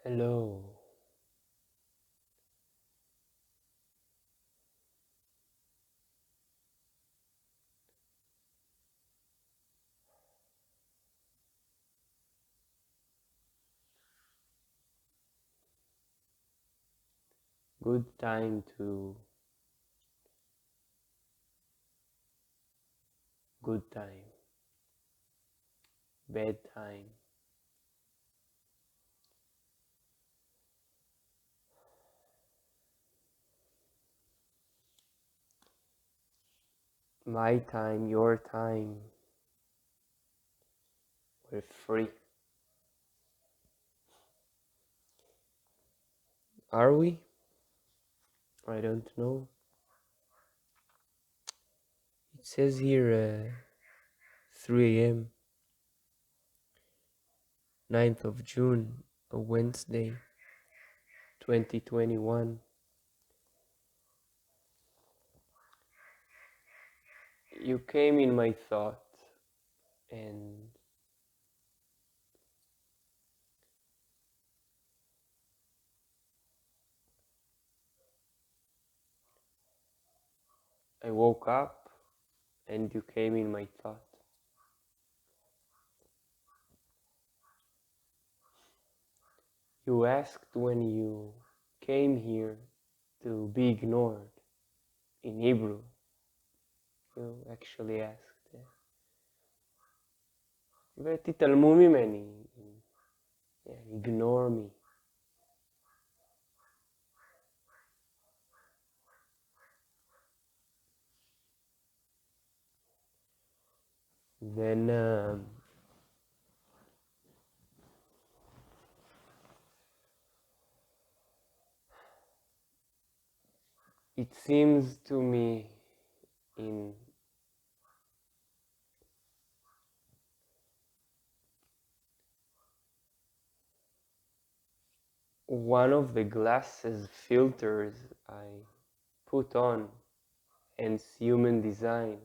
Hello. Good time to good time. Bedtime. My time, your time. We're free. Are we? I don't know. It says here 3 a.m. 9th of June, a Wednesday, 2021. You came in my thought and I woke up and you came in my thought. You asked when you came here to be ignored in Hebrew. You actually asked. ותתעלמו ממני. Yeah, ignore me. Then it seems to me in one of the glasses filters I put on, hence human design,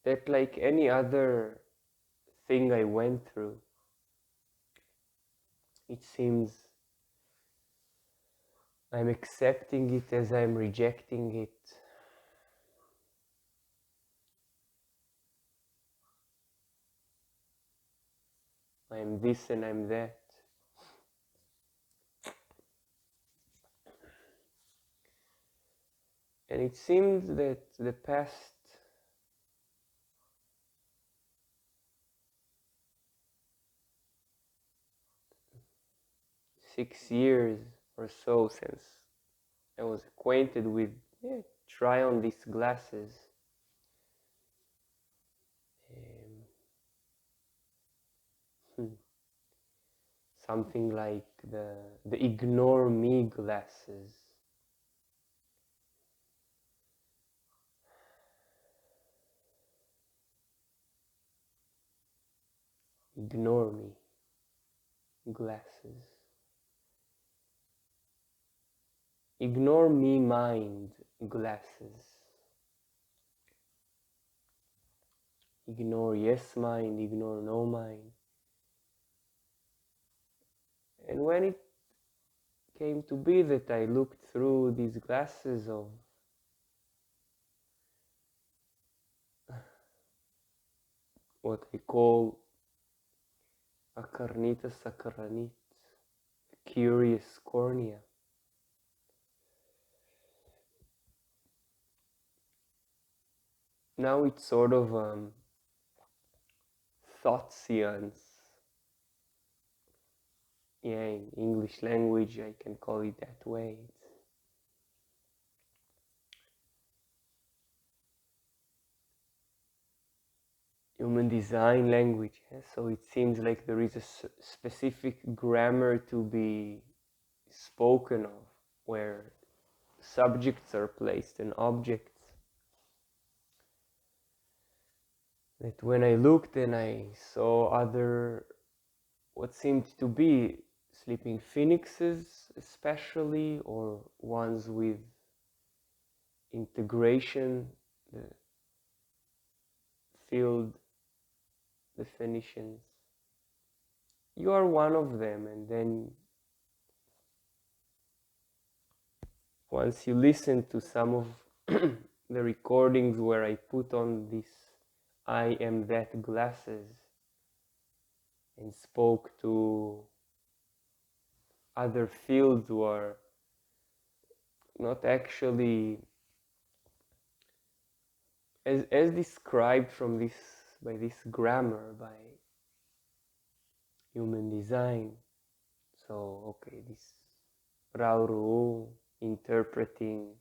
that like any other thing I went through, it seems I'm accepting it as I'm rejecting it. I'm this and I'm that. And it seems that the past 6 years or so since I was acquainted with try on these glasses. Something like the ignore me glasses. Ignore me glasses. Ignore me mind glasses. Ignore yes mind, ignore no mind. And when it came to be that I looked through these glasses of what I call akarnita sakranit, curious cornea, now it's sort of thought seance. Yeah, in English language I can call it that way. It's human design language, yeah? So it seems like there is a specific grammar to be spoken of, where subjects are placed and objects. that when I looked and I saw other, what seemed to be sleeping phoenixes especially, or ones with integration, the field definitions, you are one of them. And then once you listen to some of the recordings where I put on this I am that glasses and spoke to other fields who are not actually as described from this by this grammar, by human design. So okay, this Rauru interpreting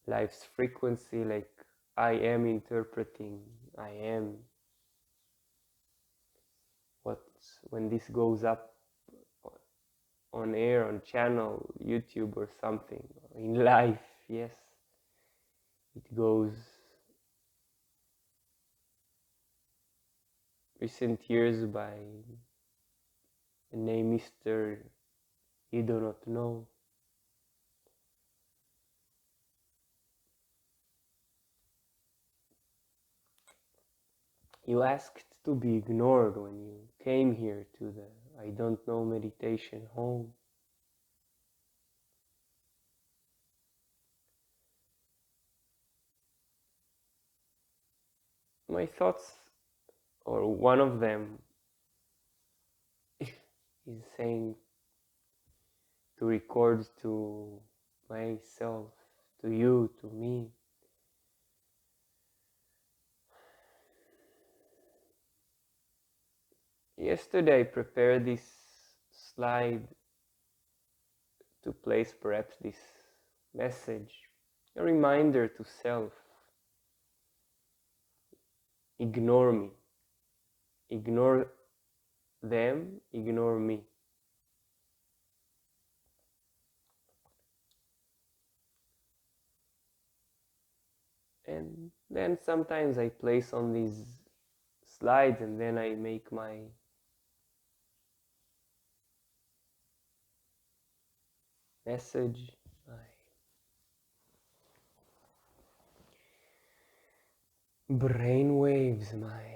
life's frequency, like I am interpreting I am. What when this goes up on air, on channel YouTube or something, in life, yes, it goes. Recent years by the name Mr. You Do Not Know. You asked to be ignored when you came here to the I Don't Know meditation home. My thoughts, or one of them, is saying to record to myself, to you, to me. Yesterday I prepared this slide to place perhaps this message, a reminder to self. Ignore me. Ignore them, ignore me. And then sometimes I place on these slides and then I make my message, my brain waves, my.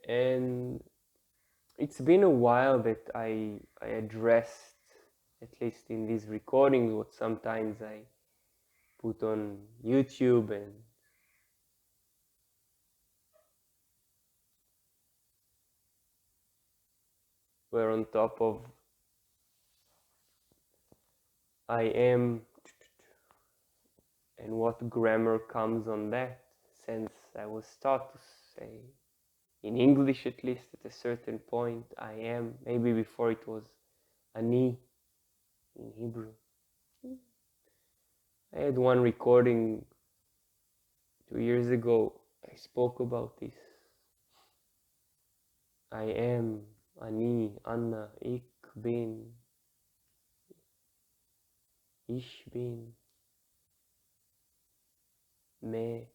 And it's been a while that I addressed, at least in these recordings, what sometimes I put on YouTube and where on top of I am and what grammar comes on that, since I was taught to say, in English at least at a certain point, I am, maybe before it was ani in Hebrew. I had one recording 2 years ago, I spoke about this. I am, ani, Anna, ik bin, ich bin, me.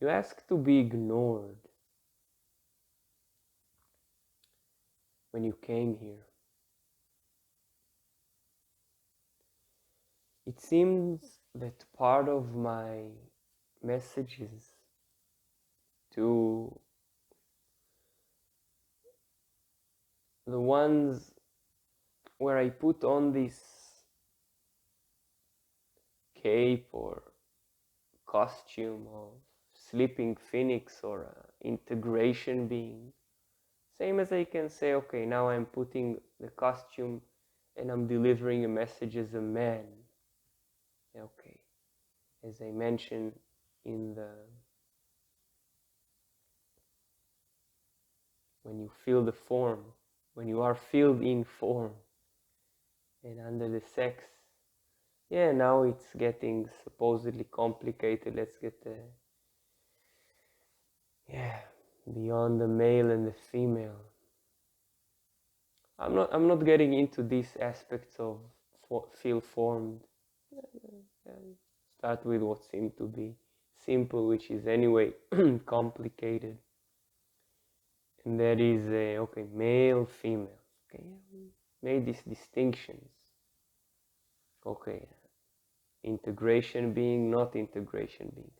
You ask to be ignored when you came here. It seems that part of my messages to the ones where I put on this cape or costume of sleeping phoenix or integration being, same as I can say, okay, now I'm putting the costume and I'm delivering a message as a man. Okay, as I mentioned in the when you feel the form, when you are filled in form and under the sex, Yeah, now it's getting supposedly complicated. Let's get yeah, beyond the male and the female. I'm not getting into these aspects of feel formed. Start with what seemed to be simple, which is anyway complicated, and that is okay, male, female. Okay, made these distinctions. Okay, integration being, not integration being,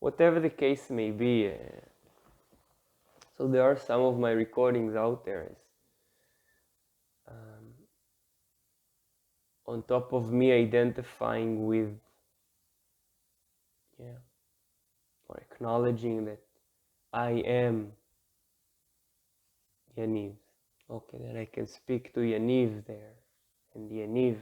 whatever the case may be. So there are some of my recordings out there. Um, on top of me identifying with, yeah, or acknowledging that I am Yaniv. Okay, then I can speak to Yaniv there. And Yaniv,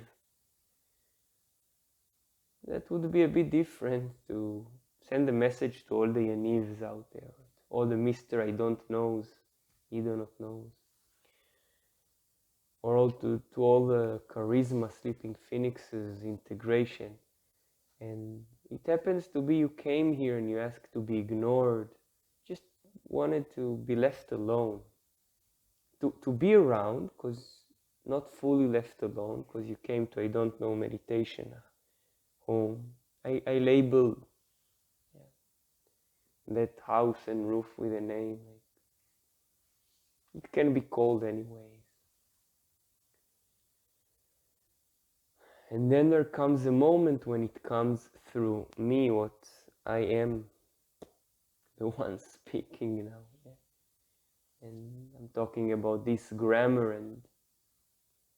that would be a bit different to send a message to all the Yanivs out there, all the Mr. I don't knows, he do not knows, or all to all the charisma sleeping phoenixes integration. And it happens to be you came here and you asked to be ignored, just wanted to be left alone, to be around, because not fully left alone, because you came to I don't know meditation home. I label that house and roof with a name. It can be called anyways. And then there comes a moment when it comes through me, what I am the one speaking now. Yeah. And I'm talking about this grammar, and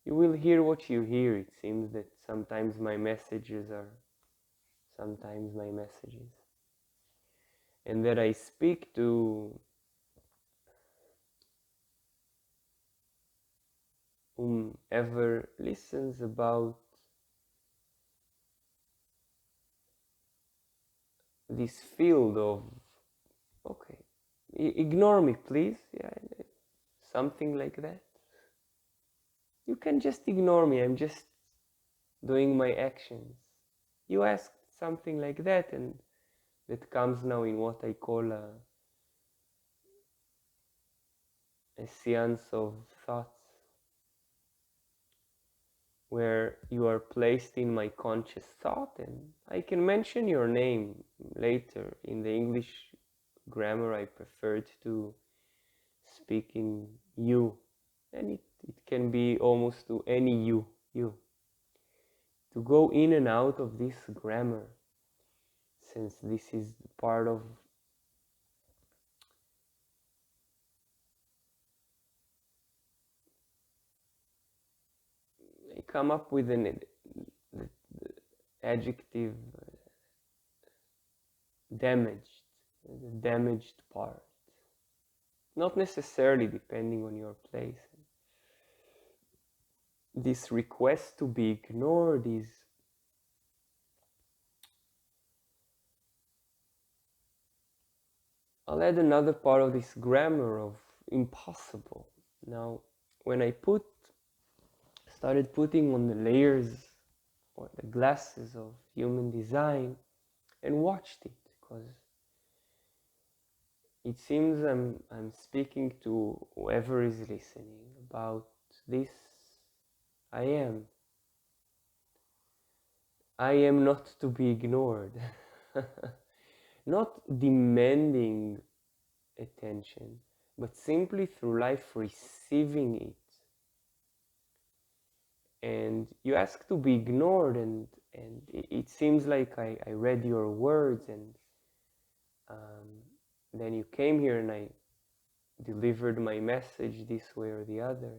you will hear what you hear. It seems that sometimes my messages are sometimes my messages. And that I speak to whomever listens about this field of, okay, ignore me please, yeah, something like that. You can just ignore me, I'm just doing my actions. You asked something like that, and that comes now in what I call a seance of thoughts, where you are placed in my conscious thought, and I can mention your name later. In the English grammar, I preferred to speak in you, and it can be almost to any you. To go in and out of this grammar, since this is part of I come up with an adjective damaged, the damaged part. Not necessarily depending on your place. This request to be ignored is I'll add another part of this grammar of impossible. Now, when I started putting on the layers or the glasses of human design and watched it, because it seems I'm speaking to whoever is listening about this. I am. I am not to be ignored. Not demanding attention, but simply through life receiving it. And you ask to be ignored, and it seems like I read your words, and then you came here and I delivered my message this way or the other.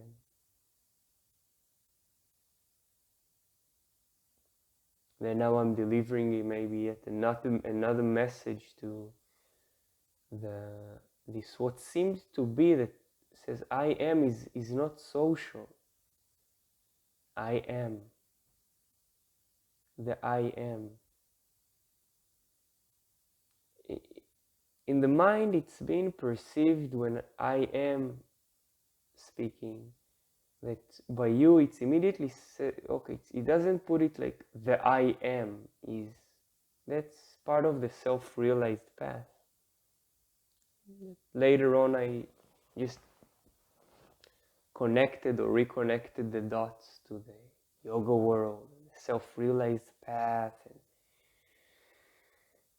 Then now I'm delivering it maybe yet another message to this what seems to be that says I am is not social. I am. The I am. In the mind, it's being perceived when I am speaking that by you it's immediately okay, it doesn't put it like the I am is. That's part of the self-realized path. Later on I just connected or reconnected the dots to the yoga world, the self-realized path, and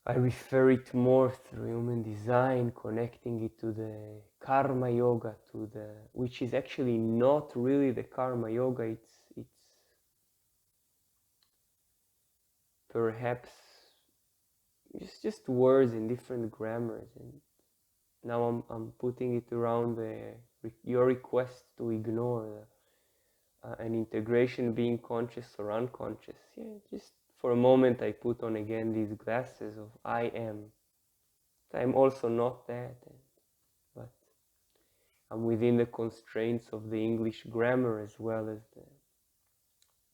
I refer it more through human design, connecting it to the karma yoga, to the which is actually not really the karma yoga. It's perhaps just words in different grammars. And now I'm putting it around your request to ignore an integration being conscious or unconscious. Yeah, just for a moment I put on again these glasses of I am. I'm also not that, but I'm within the constraints of the English grammar as well as the,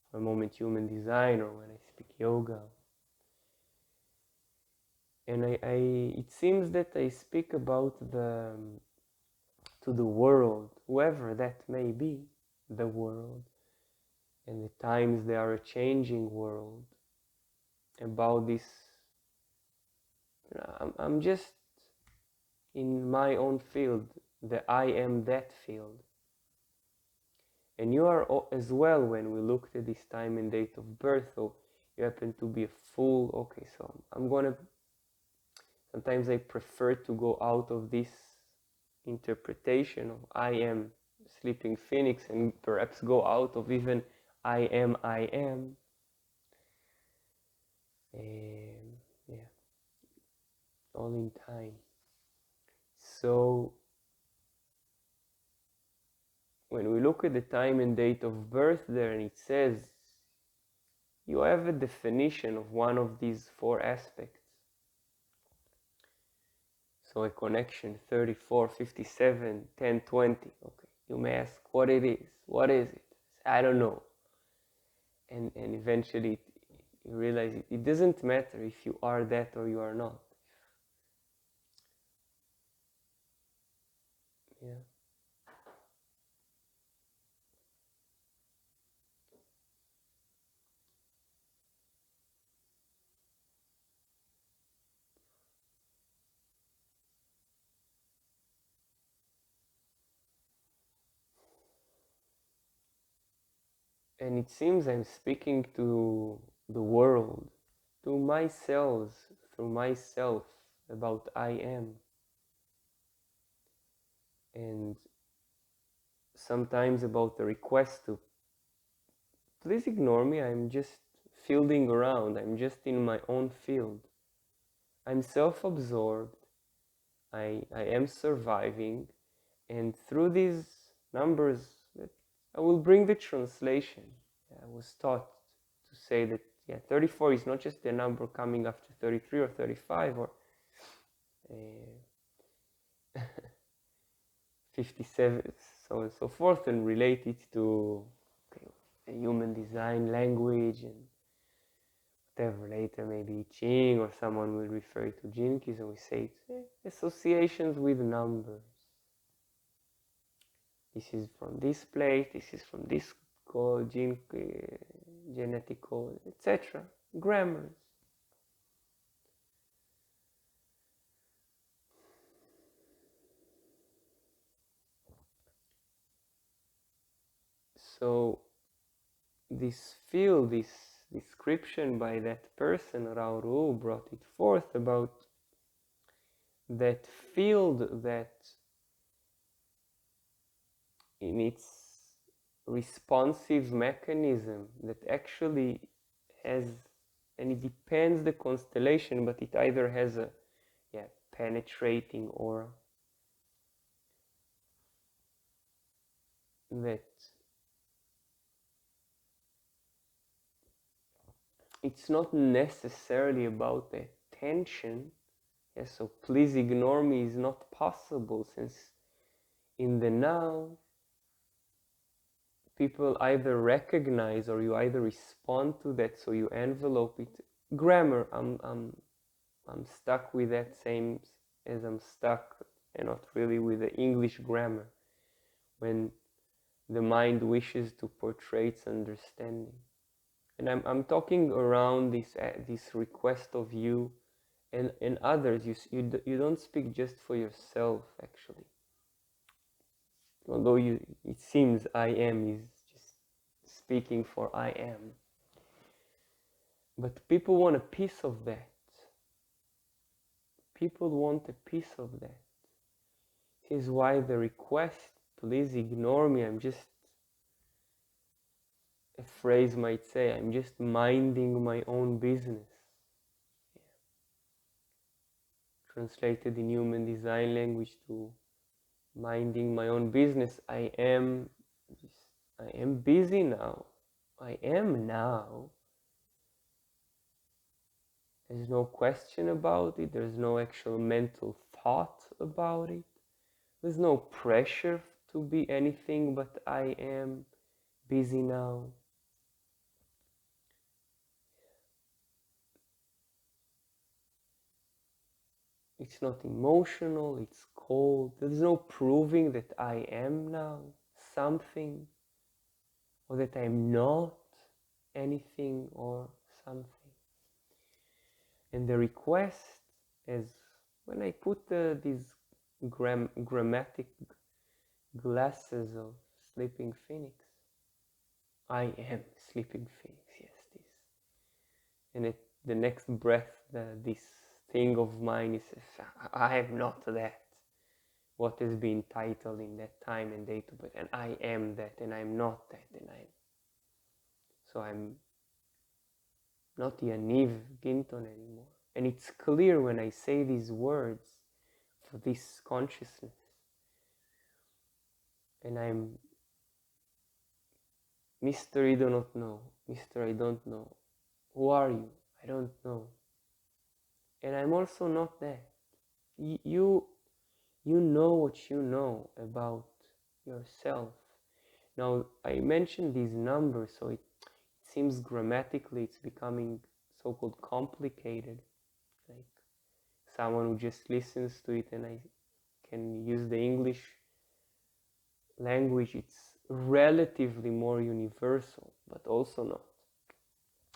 for a moment, human design, or when I speak yoga. And it seems that I speak about to the world, whoever that may be, the world, and the times they are a changing world, about this. I'm just in my own field, the I am that field. And you are as well when we looked at this time and date of birth, so you happen to be a fool. Okay, so I'm gonna, sometimes I prefer to go out of this interpretation of I am sleeping phoenix and perhaps go out of even I am, and yeah, all in time. So when we look at the time and date of birth there, and it says you have a definition of one of these four aspects. So a connection 34, 57, 10, 20. Okay, you may ask what it is. What is it? I don't know. And eventually you realize it doesn't matter if you are that or you are not. Yeah. And it seems I'm speaking to the world, to myself, through myself, about I am. And sometimes about the request to please ignore me, I'm just fielding around, I'm just in my own field. I'm self-absorbed, I am surviving, and through these numbers, I will bring the translation. I was taught to say that, yeah, 34 is not just a number coming after 33 or 35 or 57, so on and so forth, and relate it to a human design language and whatever. Later, maybe I Ching or someone will refer to Jinkies, and we say it's associations with numbers. This is from this place, this is from this code, genetic code, etc. Grammars. So this field, this description by that person, Rauru, brought it forth about that field that in its responsive mechanism that actually has, and it depends the constellation, but it either has a penetrating aura that it's not necessarily about the attention. Yes, so please ignore me is not possible, since in the now people either recognize or you either respond to that, so you envelope it. Grammar, I'm stuck with that same as I'm stuck, and not really with the English grammar. When the mind wishes to portray its understanding. And I'm talking around this request of you and others. You don't speak just for yourself, actually. Although it seems I am is just speaking for I am. But people want a piece of that. People want a piece of that. This is why the request, please ignore me, I'm just, a phrase might say, I'm just minding my own business. Yeah. Translated in human design language to minding my own business. I am busy now. I am now. There's no question about it. There's no actual mental thought about it. There's no pressure to be anything but I am busy now. It's not emotional, it's cold. There's no proving that I am now something, or that I'm not anything or something. And the request is, when I put these grammatic glasses of sleeping phoenix, I am sleeping phoenix, yes, this. And the next breath, this thing of mine is, I am not that. What has been titled in that time and date of birth, and I am that, and I'm not that, and I'm not Yaniv Ginton anymore. And it's clear when I say these words for this consciousness, and I'm Mr. I do not know, Mr. I don't know. Who are you? I don't know. And I'm also not that. You know what you know about yourself. Now, I mentioned these numbers, so it seems grammatically it's becoming so-called complicated. Like someone who just listens to it and I can use the English language, it's relatively more universal, but also not.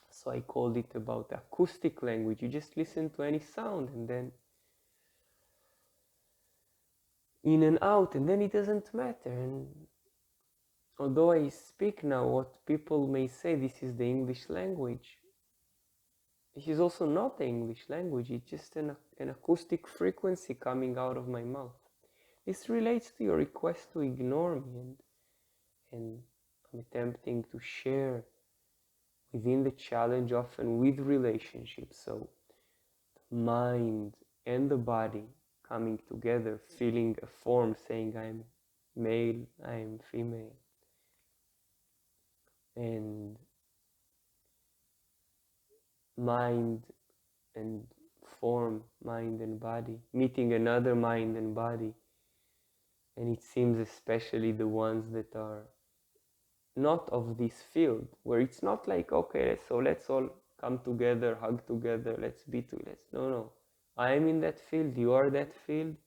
So I called it about acoustic language. You just listen to any sound and then in and out, and then it doesn't matter. And although I speak now what people may say this is the English language, it is also not the English language. It's just an acoustic frequency coming out of my mouth. This relates to your request to ignore me, and I'm attempting to share within the challenge, often with relationships. So the mind and the body coming together, feeling a form, saying I'm male, I'm female, and mind and form, mind and body, meeting another mind and body. And it seems especially the ones that are not of this field, where it's not like, okay, so let's all come together, hug together, let's be together. No. I am in that field, you are that field,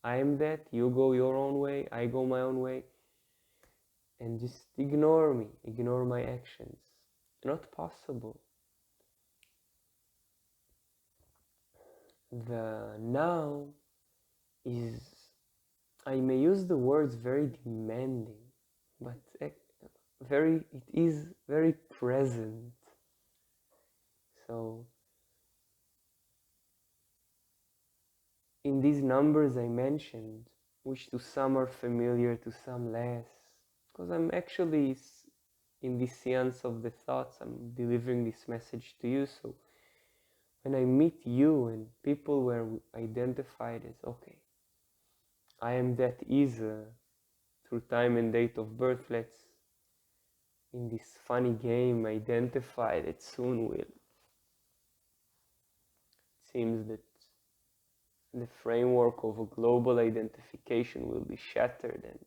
I am that, you go your own way, I go my own way. And just ignore me, ignore my actions. Not possible. The now is, I may use the words very demanding, but it is very present. So in these numbers I mentioned, which to some are familiar, to some less, because I'm actually in this seance of the thoughts, I'm delivering this message to you. So when I meet you and people were identified as, okay, I am that is through time and date of birth, let's in this funny game identify that soon will. It seems that the framework of a global identification will be shattered and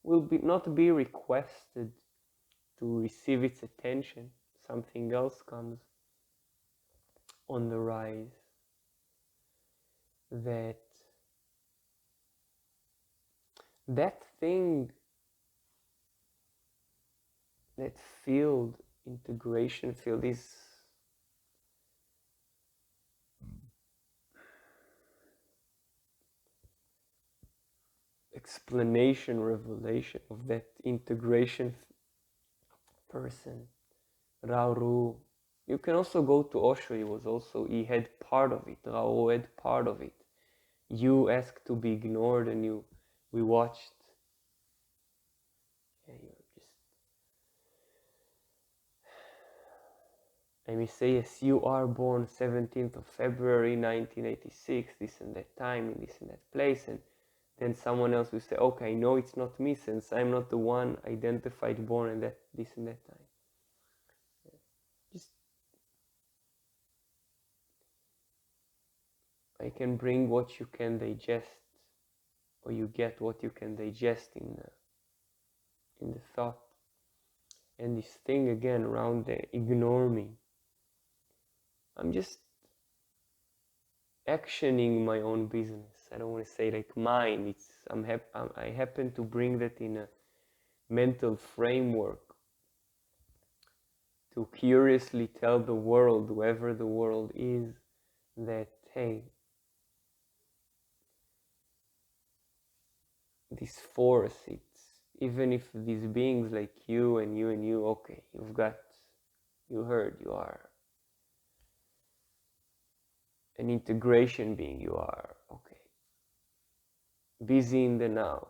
will not be requested to receive its attention. Something else comes on the rise. That thing that field, integration field, is explanation, revelation of that integration person, Rauru. You can also go to Osho. He had part of it. Rauru had part of it. You asked to be ignored, and we watched. Yeah, you're just. And we say, yes, you are born 17th of February 1986, this and that time, in this and that place, and then someone else will say, okay, no, it's not me, since I'm not the one identified born in that this and that time. Just I can bring what you can digest, or you get what you can digest in the thought. And this thing again around the ignore me. I'm just actioning my own business. I don't want to say like mine. I happen to bring that in a mental framework to curiously tell the world, whoever the world is, that hey, this force, it's even if these beings like you and you and you, okay, you heard, you are an integration being, you are okay, busy in the now.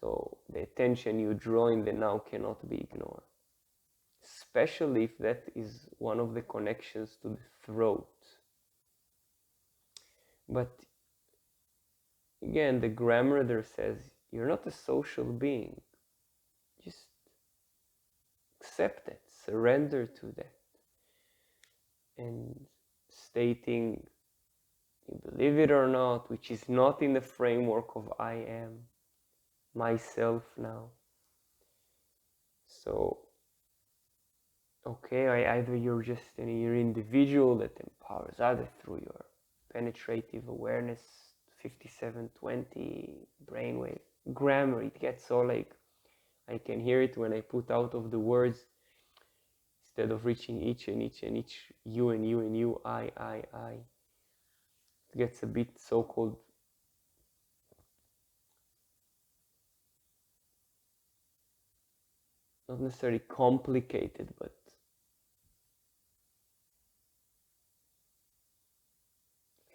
So the attention you draw in the now cannot be ignored, especially if that is one of the connections to the throat. But again, the grammar there says you're not a social being. Just accept it, surrender to that. And stating, you believe it or not, which is not in the framework of I am, myself now. So, okay, either you're just an individual that empowers others through your penetrative awareness, 5720 brainwave grammar. It gets so like, I can hear it when I put out of the words, instead of reaching each and each and each, you and you and you, I. It gets a bit so-called not necessarily complicated, but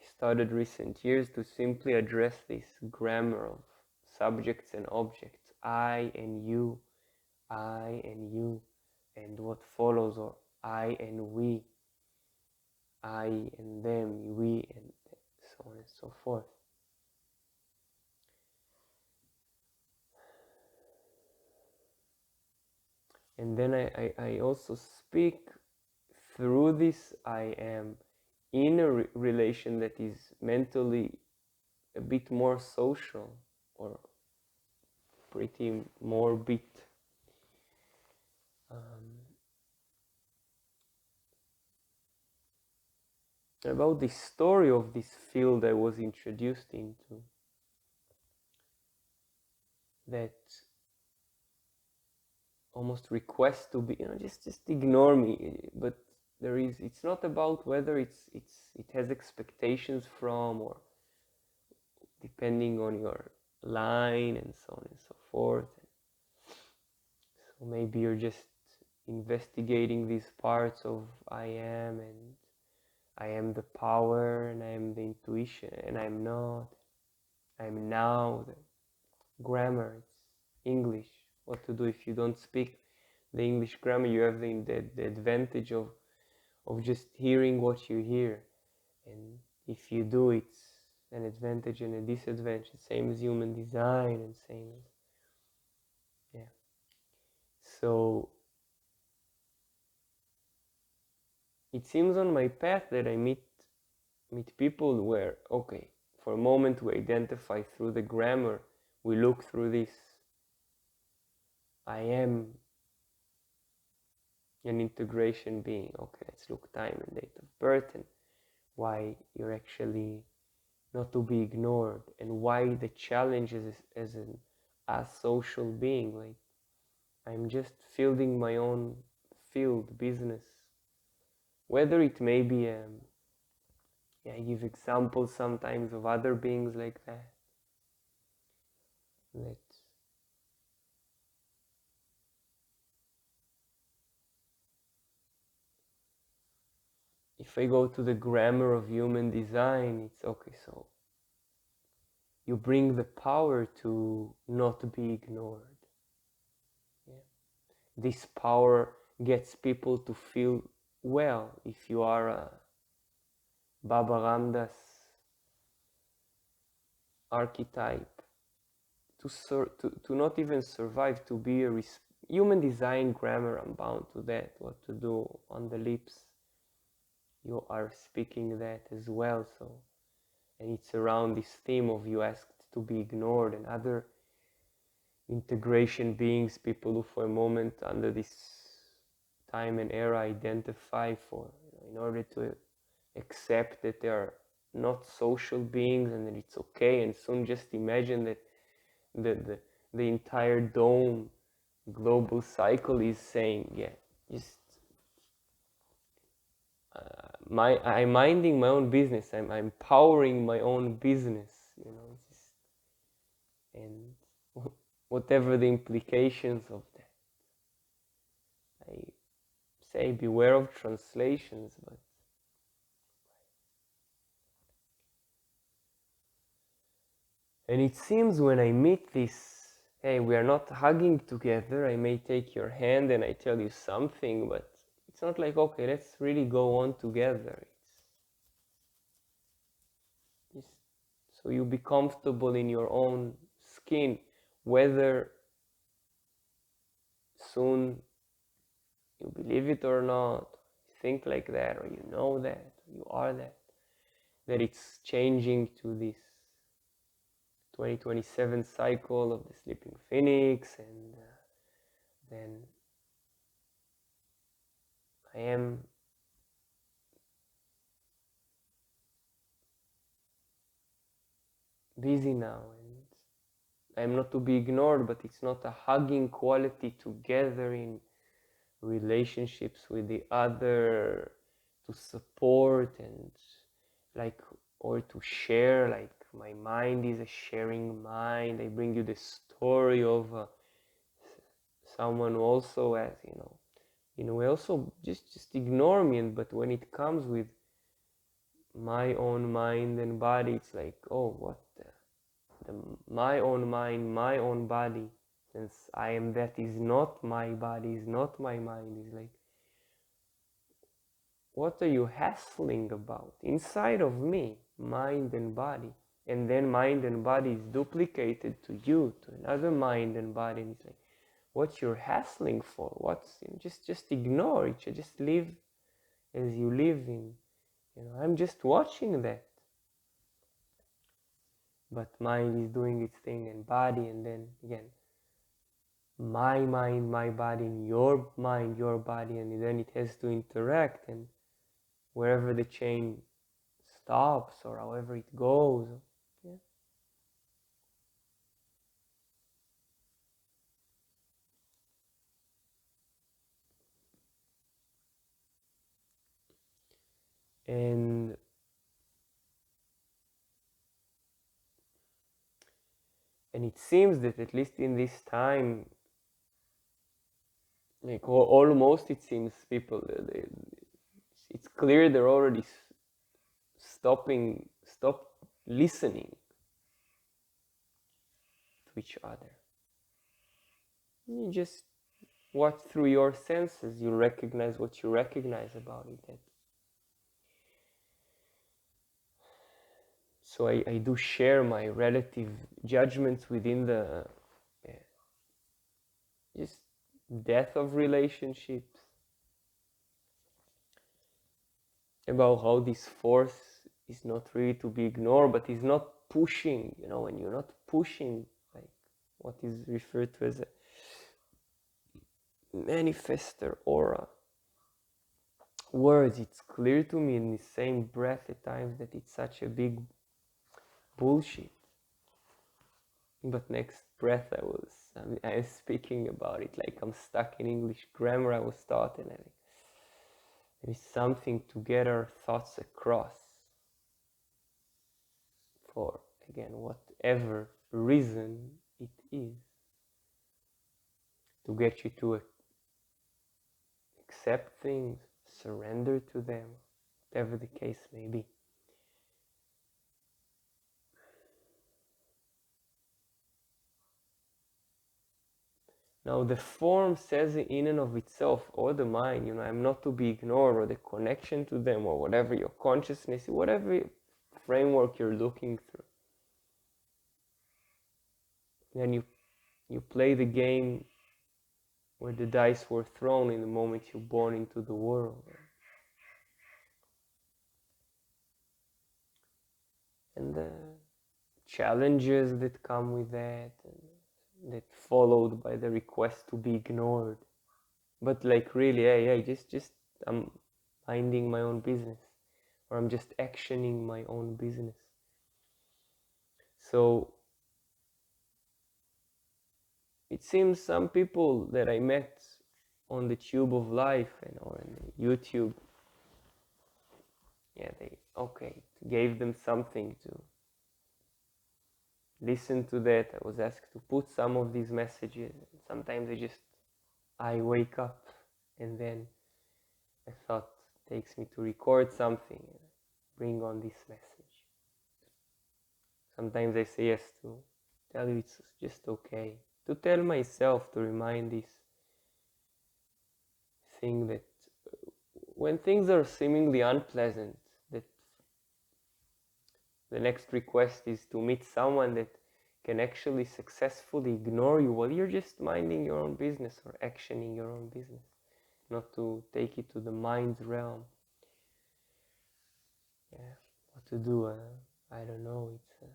I started recent years to simply address this grammar of subjects and objects, I and you, and what follows, or I and we, I and them, we, and so on and so forth. And then I also speak through this I am in a relation that is mentally a bit more social, or pretty more bit about the story of this field I was introduced into, that almost request to be, just ignore me. But it's not about whether it has expectations from, or depending on your line and so on and so forth. So maybe you're just investigating these parts of I am, and I am the power, and I am the intuition, and I'm not, I'm now. The grammar, it's English. What to do if you don't speak the English grammar? You have the advantage of just hearing what you hear. And if you do, it's an advantage and a disadvantage. Same as human design, and same as, yeah. So it seems on my path that I meet people where, okay, for a moment we identify through the grammar, we look through this I am an integration being. Okay, let's look time and date of birth, and why you're actually not to be ignored, and why the challenge is as a social being. Like, I'm just fielding my own field business. Whether it may be, I give examples sometimes of other beings like that. That if I go to the grammar of human design, it's okay, so you bring the power to not be ignored. Yeah. This power gets people to feel well. If you are a Baba Ramdas archetype, to not even survive, to be a human design grammar, I'm bound to that, what to do on the lips. You are speaking that as well, so, and it's around this theme of you asked to be ignored, and other integration beings, people who for a moment under this time and era identify for, in order to accept that they are not social beings and that it's okay, and soon just imagine that the entire dome global cycle is saying, yeah, just I'm minding my own business. I'm powering my own business. Just, and whatever the implications of that. I say beware of translations, but and it seems when I meet this, hey, we are not hugging together. I may take your hand and I tell you something, but it's not like, okay, let's really go on together. It's so you be comfortable in your own skin, whether soon you believe it or not, think like that, or you know that, you are that it's changing to this 2027 cycle of the sleeping phoenix, and then I am busy now, and I'm not to be ignored, but it's not a hugging quality together in relationships with the other, to support and like, or to share, like my mind is a sharing mind. I bring you the story of someone who also has, in a way also just ignore me, but when it comes with my own mind and body, it's like, oh, what my own mind, my own body, since I am that, is not my body, is not my mind, is like, what are you hassling about inside of me, mind and body? And then mind and body is duplicated to you, to another mind and body, and it's like, what you're hassling for? What's, just ignore it, just live as you live in, I'm just watching that. But mind is doing its thing, and body, and then again, my mind, my body, and your mind, your body, and then it has to interact, and wherever the chain stops or however it goes. Yeah. And it seems that at least in this time, like almost, it seems people, it's clear they're already stop listening to each other. You just watch through your senses, you recognize what you recognize about it. So I do share my relative judgments within the just death of relationships, about how this force is not really to be ignored, but is not pushing, when you're not pushing, like what is referred to as a manifester aura. Words, it's clear to me in the same breath at times that it's such a big bullshit. But next breath I will I'm speaking about it like I'm stuck in English grammar I was taught, and there is something to get our thoughts across for, again, whatever reason it is, to get you to accept things, surrender to them, whatever the case may be. Now, the form says in and of itself, or the mind, I'm not to be ignored, or the connection to them, or whatever your consciousness, whatever framework you're looking through. Then you play the game where the dice were thrown in the moment you're born into the world. And the challenges that come with that, and that followed by the request to be ignored. But like really, hey, just I'm minding my own business, or I'm just actioning my own business. So it seems some people that I met on the tube of life or in YouTube, they gave them something to listen to that. I was asked to put some of these messages. Sometimes I wake up and then I thought it takes me to record something and bring on this message. Sometimes I say yes to tell you it's just okay. To tell myself, to remind this thing that when things are seemingly unpleasant, that the next request is to meet someone that can actually successfully ignore you while you're just minding your own business or actioning your own business, not to take it to the mind's realm. What to do? I don't know. It's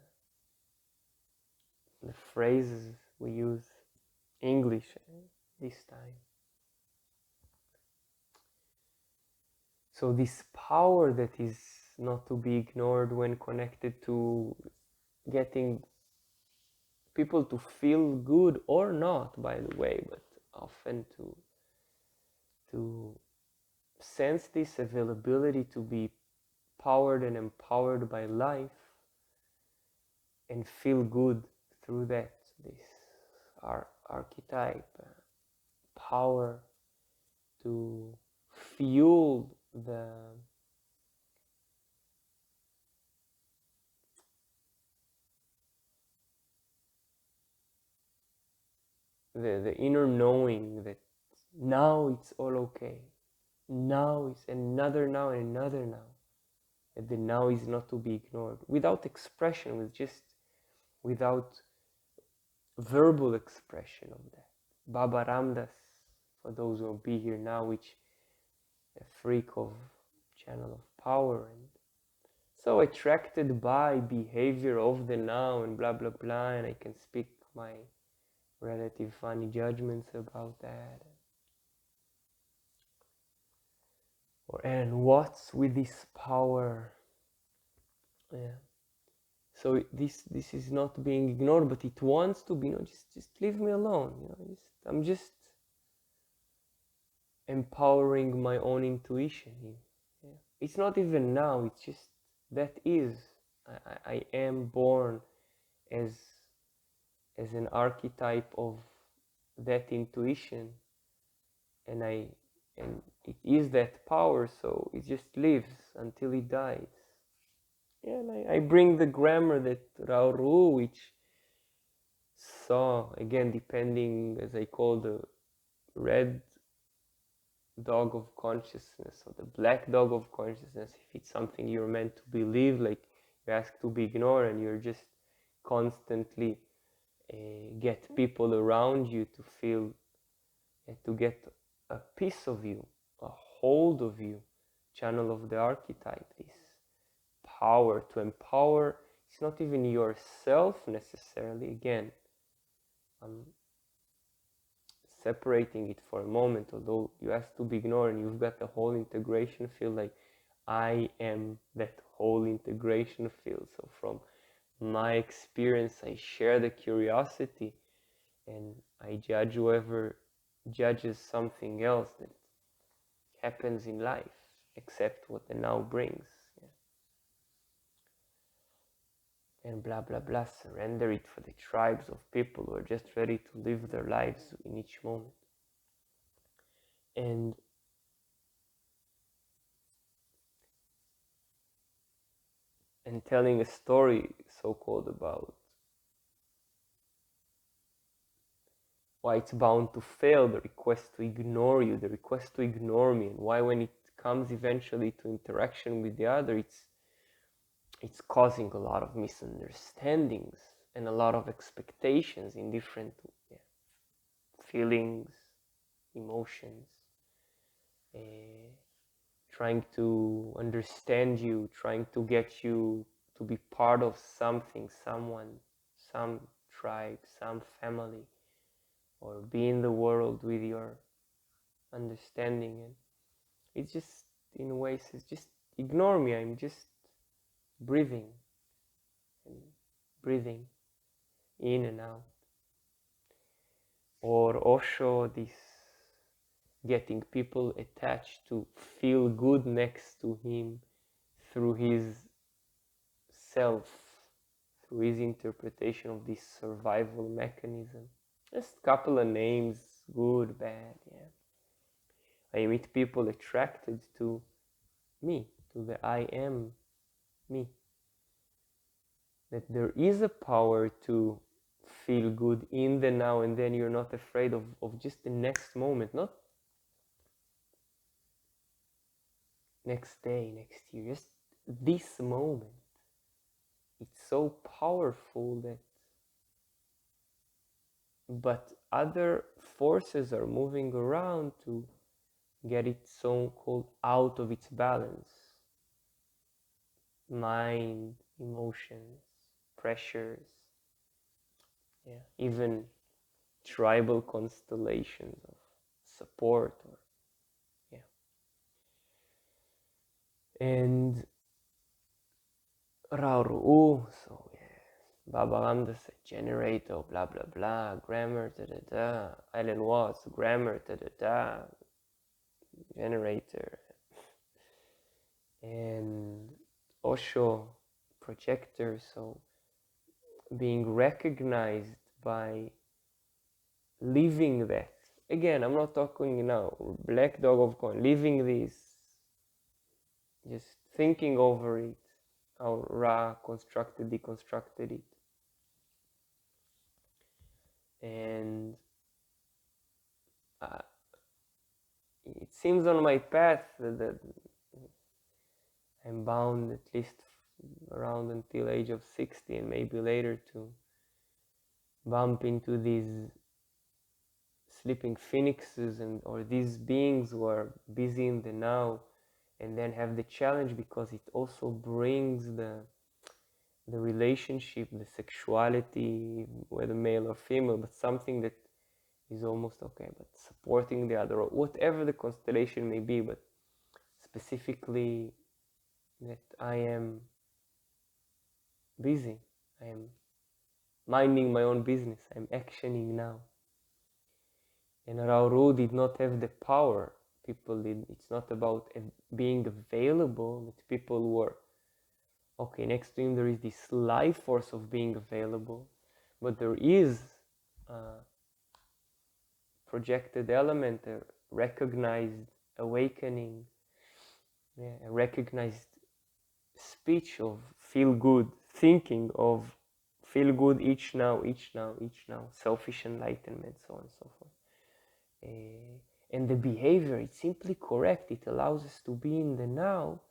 the phrases we use, English this time. So this power that is not to be ignored when connected to getting people to feel good, or not, by the way, but often to sense this availability to be powered and empowered by life and feel good through that, this archetype, power to fuel the inner knowing that now it's all okay. Now is another now and another now. That the now is not to be ignored without expression, without verbal expression of that. Baba Ramdas, for those who will be here now, which a freak of channel of power, and so attracted by behavior of the now and blah blah blah, and I can speak my relative funny judgments about that. And what's with this power? So this is not being ignored, but it wants to be. Just leave me alone. I'm just empowering my own intuition here. It's not even now. It's just that is. I am born as an archetype of that intuition, and it is that power. So it just lives until it dies. And I bring the grammar that Rauru, which saw, again, depending, as I call the red dog of consciousness or the black dog of consciousness, if it's something you're meant to believe, like you ask to be ignored and you're just constantly get people around you to feel, to get a piece of you, a hold of you, channel of the archetype, this power to empower. It's not even yourself necessarily. Again, I'm separating it for a moment, although you ask to be ignored and you've got the whole integration field, like I am that whole integration field. So from my experience, I share the curiosity, and I judge whoever judges something else that happens in life, except what the now brings. Yeah. And blah blah blah, surrender it for the tribes of people who are just ready to live their lives in each moment. And telling a story, so-called, about why it's bound to fail, the request to ignore you, the request to ignore me, and why when it comes eventually to interaction with the other, it's causing a lot of misunderstandings and a lot of expectations in different feelings, emotions, trying to understand you, trying to get you to be part of something, someone, some tribe, some family, or be in the world with your understanding. And it's just, in ways, it's just ignore me, I'm just breathing and breathing in and out. Or Osho, this getting people attached to feel good next to him through his self, through his interpretation of this survival mechanism. Just a couple of names, good, bad, yeah. I meet people attracted to me, to the I am me. That there is a power to feel good in the now and then. You're not afraid of just the next moment, not next day, next year, just this moment. It's so powerful that, but other forces are moving around to get it so-called out of its balance. Mind, emotions, pressures, yeah, even tribal constellations of support, or yeah. And Rauru, so yeah, Baba Ramdas said generator, blah blah blah, grammar, da da da, Alan Watts, grammar, da da da, generator, and Osho, projector, so being recognized by living that. Again, I'm not talking now, black dog of coin, living this, just thinking over it, how Ra constructed, deconstructed it. And it seems on my path that I'm bound at least around until age of 60 and maybe later to bump into these sleeping phoenixes and or these beings who are busy in the now, and then have the challenge because it also brings the relationship, the sexuality, whether male or female, but something that is almost okay, but supporting the other, or whatever the constellation may be, but specifically that I am busy, I am minding my own business, I'm actioning now. And Rauru did not have the power. People did. It's not about being available, but people were okay. Next to him, there is this life force of being available, but there is a projected element, a recognized awakening, yeah, a recognized speech of feel good, thinking of feel good each now, each now, each now, selfish enlightenment, so on and so forth. And the behavior, it's simply correct. It allows us to be in the now.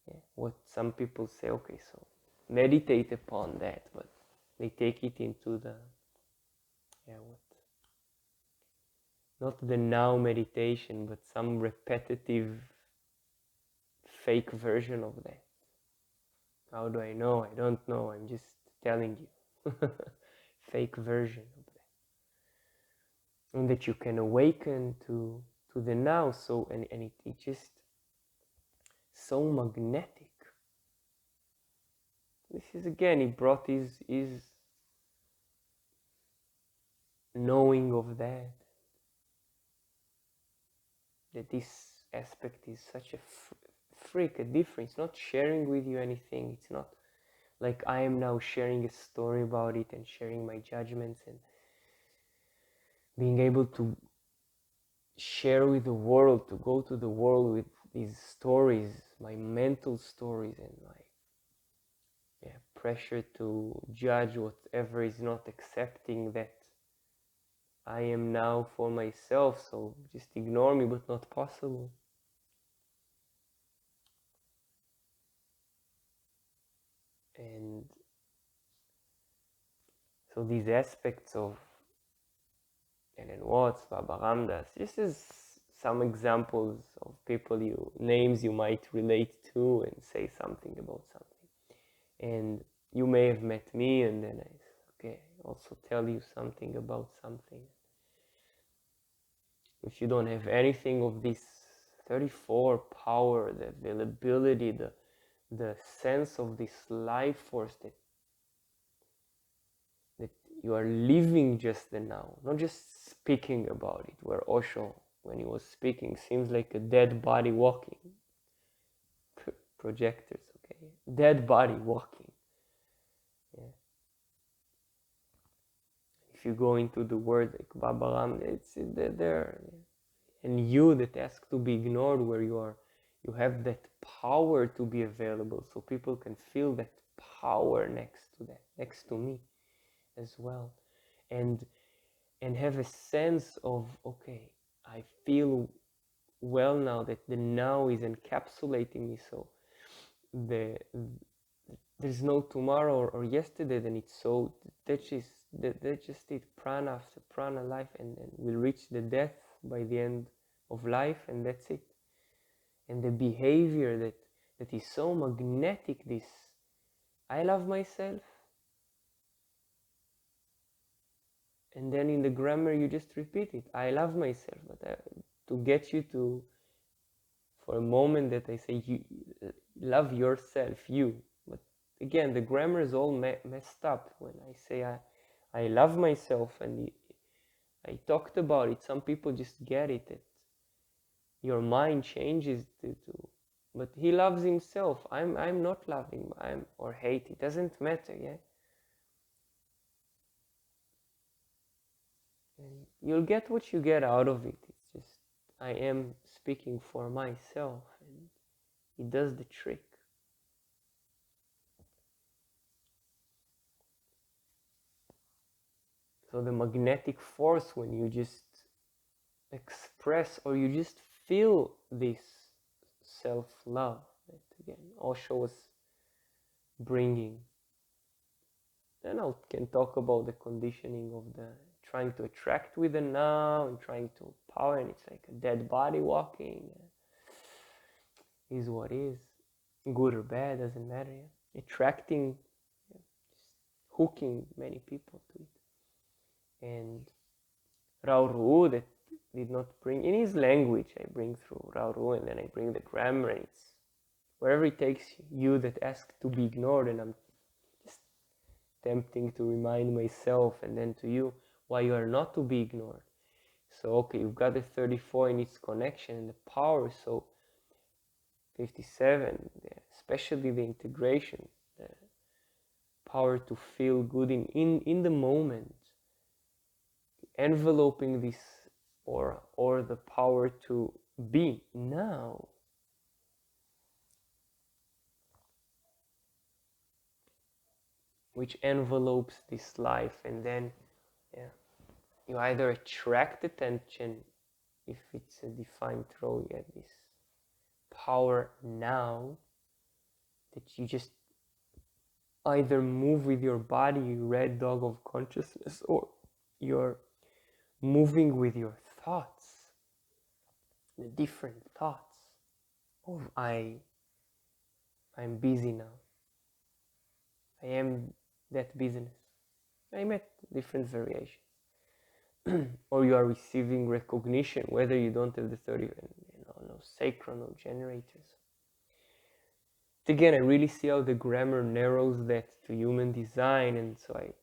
Yeah, what some people say, okay, so meditate upon that, but they take it into the, yeah, what? Not the now meditation, but some repetitive fake version of that. How do I know? I don't know. I'm just telling you. Fake version of that. And that you can awaken to the now. So, and it just so magnetic. This is again, he brought his knowing of that this aspect is such a freak, a difference. Not sharing with you anything. It's not like I am now sharing a story about it and sharing my judgments and being able to share with the world, to go to the world with these stories, my mental stories and my pressure to judge whatever is not accepting that I am now for myself, so just ignore me, but not possible. And so these aspects of Ellen Watts, Baba Ramdas, this is some examples of people names you might relate to and say something about something. And you may have met me and then I also tell you something about something. If you don't have anything of this 34 power, the availability, the sense of this life force that you are living just the now, not just speaking about it, where Osho, when he was speaking, seems like a dead body walking. Projectors, okay? Dead body walking. Yeah. If you go into the word like Baba Ram, it's there. And you that ask to be ignored, where you have that power to be available, so people can feel that power next to me as well. And have a sense of, okay, I feel well now, that the now is encapsulating me, so there's no tomorrow or yesterday, then it's so that's just it, prana after prana, life, and we'll reach the death by the end of life, and that's it. And the behavior that is so magnetic, this I love myself, and then in the grammar you just repeat it, I love myself, but to get you to, for a moment, that I say you love yourself, you, but again the grammar is all messed up when I say I love myself, and I talked about it, some people just get it, that your mind changes to but he loves himself, I'm not loving, I'm or hate, it doesn't matter, yeah. And you'll get what you get out of it. It's just I am speaking for myself, and it does the trick. So the magnetic force, when you just express or you just feel this self-love that again Osho was bringing. Then I can talk about the conditioning of the trying to attract with the now and trying to power, and it's like a dead body walking. Is what is, good or bad, doesn't matter. Yeah? Attracting, yeah, hooking many people to it. And Rauru, that did not bring in his language, I bring through Rauru, and then I bring the grammar, and it's wherever it takes you that ask to be ignored, and I'm just tempting to remind myself and then to you why you are not to be ignored. So okay, you've got the 34 in its connection and the power, so 57, especially the integration, the power to feel good in the moment, enveloping this aura, or the power to be now. Which envelopes this life, and then yeah, you either attract attention, if it's a defined role, you get this power now, that you just either move with your body, red dog of consciousness, or you're moving with your thoughts, the different thoughts of I'm busy now, I am that business, I met different variations. Or you are receiving recognition, whether you don't have the 30, no sacral, no generators. Again, I really see how the grammar narrows that to human design, and so I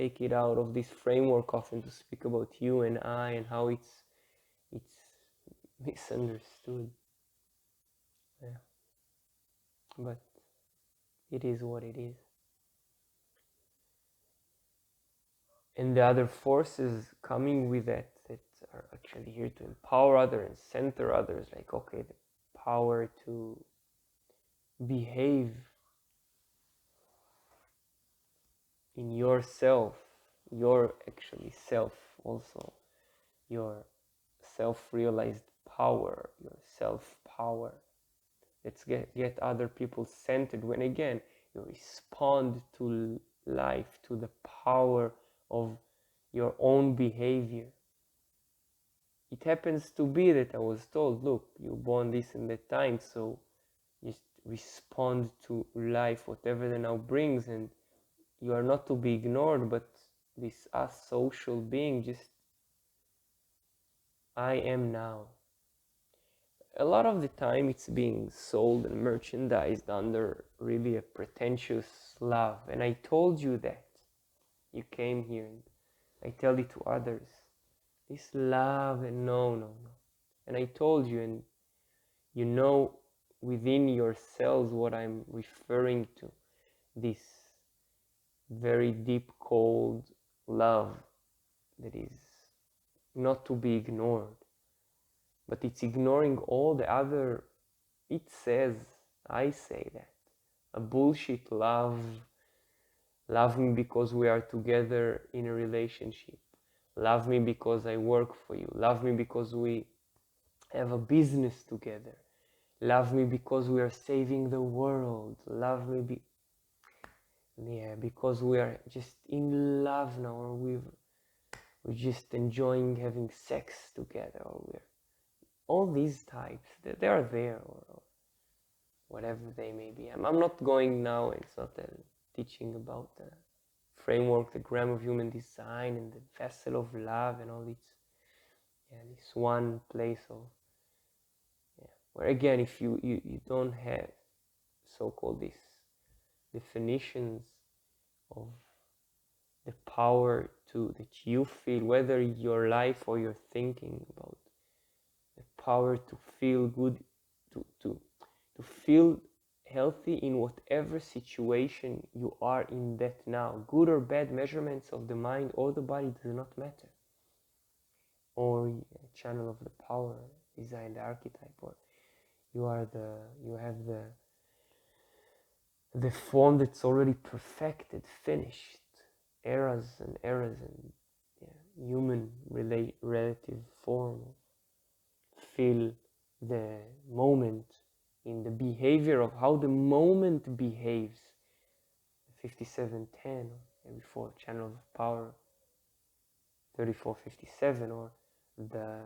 take it out of this framework often to speak about you and I and how it's misunderstood. Yeah. But it is what it is. And the other forces coming with that are actually here to empower others and center others, like, okay, the power to behave in yourself, your actually self also, your self-realized power, your self-power. Let's get other people centered when again you respond to life, to the power of your own behavior. It happens to be that I was told, look, you born this and that time, so just respond to life, whatever the now brings, and you are not to be ignored, but this us social being, just I am now. A lot of the time it's being sold and merchandised under really a pretentious love, and I told you that. You came here and I tell it to others, this love, and no. And I told you, and you know within yourselves what I'm referring to, this very deep, cold love that is not to be ignored, but it's ignoring all the other. It says, I say that, a bullshit love. Love me because we are together in a relationship. Love me because I work for you. Love me because we have a business together. Love me because we are saving the world. Love me because we are just in love now, or we're just enjoying having sex together, or we're all these types that they are there, or whatever they may be. I'm not going now, it's not a teaching about the framework, the grammar of human design and the vessel of love and all this one place of, where again, if you don't have so-called these definitions of the power to that you feel, whether your life or your thinking about the power to feel good, to feel healthy in whatever situation you are in that now, good or bad measurements of the mind or the body does not matter, or a channel of the power, design the archetype, or you have the form that's already perfected, finished, eras and eras, and human relative form. Feel the moment in the behavior of how the moment behaves. 5710, or before channel of power 3457, or the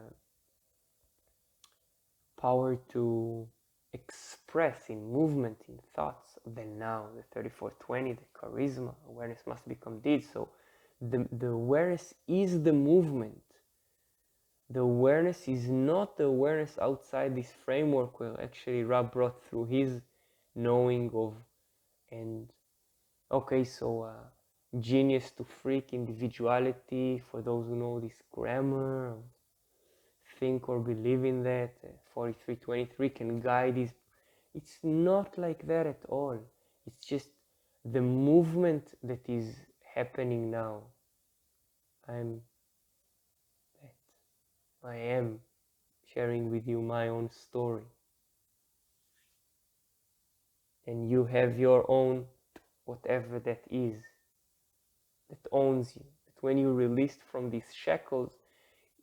power to express in movement, in thoughts, the now, the 3420, the charisma, awareness must become deed. So the awareness is the movement. The awareness is not the awareness outside this framework where actually Rab brought through his knowing of, and okay, so genius to freak, individuality, for those who know this grammar, think or believe in that, 4323 can guide his. It's not like that at all. It's just the movement that is happening now. I am sharing with you my own story. And you have your own, whatever that is, that owns you. That when you're released from these shackles,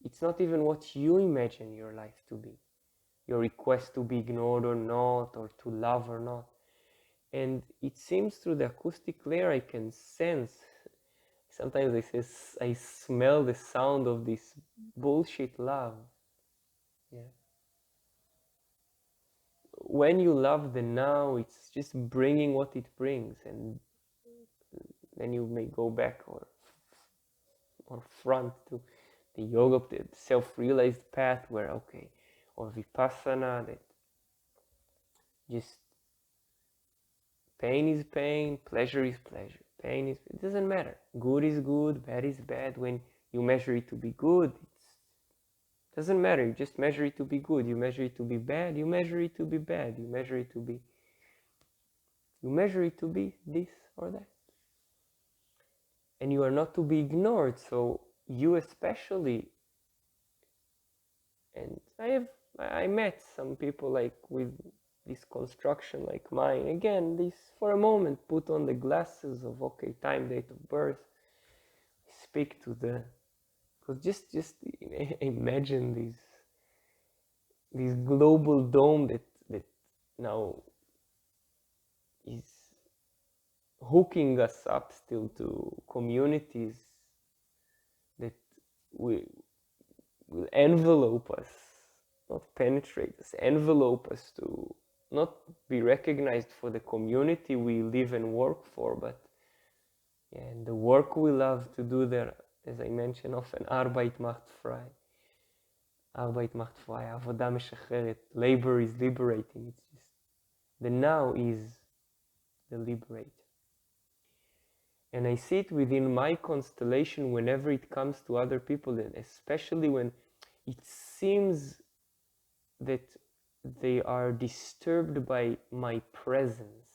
it's not even what you imagine your life to be. Your request to be ignored or not, or to love or not. And it seems through the acoustic layer I can sense, sometimes I smell the sound of this bullshit love. Yeah. When you love the now, it's just bringing what it brings, and then you may go back or front to the yoga, the self-realized path, where okay, or vipassana, that just pain is pain, pleasure is pleasure. pain is, it doesn't matter. Good is good, bad is bad. When you measure it to be good, it doesn't matter. You just measure it to be good. You measure it to be bad, you measure it to be bad. You measure it to be, you measure it to be this or that. And you are not to be ignored. So you especially, and I met some people like with this construction like mine. Again, this for a moment put on the glasses of okay, time, date of birth, speak to the, because just imagine this global dome that now is hooking us up still to communities that will envelope us, not penetrate us, envelope us to not be recognized for the community we live and work for, but yeah, and the work we love to do there, as I mentioned often, Arbeit macht frei. Arbeit macht frei, עבודה משחררת, labor is liberating. It's just, the now is the liberator. And I see it within my constellation whenever it comes to other people, and especially when it seems that they are disturbed by my presence.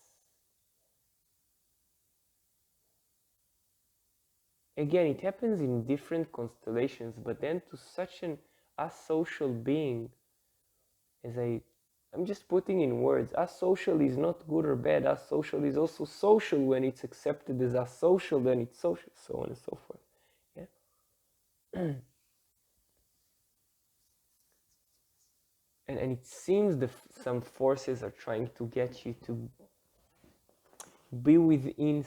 Again, it happens in different constellations, but then to such an asocial being, as I'm just putting in words, asocial is not good or bad. Asocial is also social. When it's accepted as asocial, then it's social, so on and so forth. Yeah. And it seems some forces are trying to get you to be within